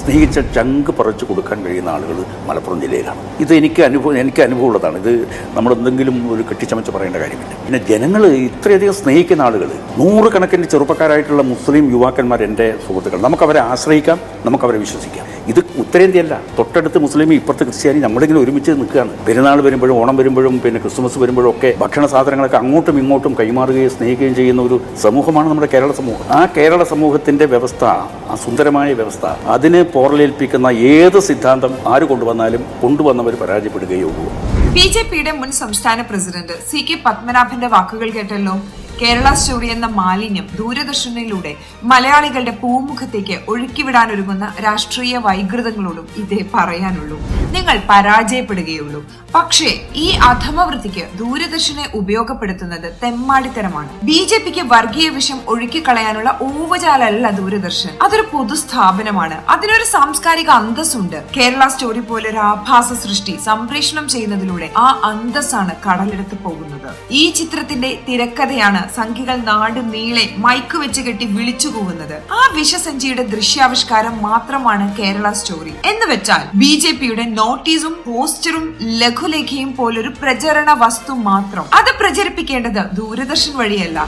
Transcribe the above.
സ്നേഹിച്ച ചങ്ക് പറിച്ചു കൊടുക്കാൻ കഴിയുന്ന ആളുകൾ മലപ്പുറം ജില്ലയിലാണ്. ഇത് എനിക്ക് അനുഭവമുള്ളതാണ്. ഇത് നമ്മളെന്തെങ്കിലും ഒരു കെട്ടിച്ചമച്ച് പറയേണ്ട കാര്യമില്ല. പിന്നെ ജനങ്ങൾ ഇത്രയധികം സ്നേഹിക്കുന്ന ആളുകൾ, നൂറുകണക്കിന് ചെറുപ്പക്കാരായിട്ടുള്ള മുസ്ലിം യുവാക്കന്മാർ എൻ്റെ സുഹൃത്തുക്കൾ. നമുക്കവരെ ആശ്രയിക്കാം, നമുക്കവരെ വിശ്വസിക്കാം. ഇത് ഉത്തരേന്ത്യയല്ല, തൊട്ടടുത്ത് മുസ്ലിം, ഇപ്പുറത്ത് ക്രിസ്ത്യാനി, നമ്മളിങ്ങനെ ഒരുമിച്ച് നിൽക്കുകയാണ്. പെരുന്നാൾ വരുമ്പോഴും ഓണം വരുമ്പോഴും പിന്നെ ക്രിസ്മസ് വരുമ്പോഴും ഒക്കെ ഭക്ഷണ സാധനങ്ങളൊക്കെ അങ്ങോട്ടും ഇങ്ങോട്ടും കൈമാറുകയും സ്നേഹിക്കുകയും ചെയ്യുന്ന ഒരു സമൂഹമാണ് നമ്മുടെ കേരള സമൂഹം. ആ കേരള സമൂഹത്തിൻ്റെ വ്യവസ്ഥ, ആ സുന്ദരമായ വ്യവസ്ഥ, അതിന് പോറലേൽപ്പിക്കുന്ന ഏത് സിദ്ധാന്തം ആര് കൊണ്ടുവന്നവർ പരാജയപ്പെടുകയുള്ളൂ. ബിജെപിയുടെ മുൻ സംസ്ഥാന പ്രസിഡന്റ് CK പത്മനാഭന്റെ വാക്കുകൾ കേട്ടല്ലോ. കേരള സ്റ്റോറി എന്ന മാലിന്യം ദൂരദർശനിലൂടെ മലയാളികളുടെ പൂമുഖത്തേക്ക് ഒഴുക്കിവിടാനൊരുങ്ങുന്ന രാഷ്ട്രീയ വൈകൃതങ്ങളോടും ഇതേ പറയാനുള്ളൂ. നിങ്ങൾ പരാജയപ്പെടുകയുള്ളൂ. പക്ഷേ ഈ അധമവൃത്തിക്ക് ദൂരദർശനെ ഉപയോഗപ്പെടുത്തുന്നത് തെമ്മാടിത്തരമാണ്. BJPക്ക് വർഗീയ വിഷം ഒഴുക്കിക്കളയാനുള്ള ഊവജാലല്ല ദൂരദർശൻ. അതൊരു പൊതുസ്ഥാപനമാണ്. അതിനൊരു സാംസ്കാരിക അന്തസ്സുണ്ട്. കേരള സ്റ്റോറി പോലൊരു ആഭാസ സൃഷ്ടി സംപ്രേഷണം ചെയ്യുന്നതിലൂടെ ആ അന്തസ്സാണ് കടലെടുത്ത് പോകുന്നത്. ഈ ചിത്രത്തിന്റെ തിരക്കഥയാണ് സംഘികൾ നാട് നീളെ മൈക്ക് വെച്ച് കെട്ടി വിളിച്ചു കൂവുന്നത്. ആ വിഷസഞ്ചിയുടെ ദൃശ്യാവിഷ്കാരം മാത്രമാണ് കേരള സ്റ്റോറി എന്ന് വെച്ചാൽ BJPയുടെ നോട്ടീസും പോസ്റ്ററും ലഘുലേഖയും പോലൊരു പ്രചരണ വസ്തു മാത്രം. അത് പ്രചരിപ്പിക്കേണ്ടത് ദൂരദർശൻ വഴിയല്ല.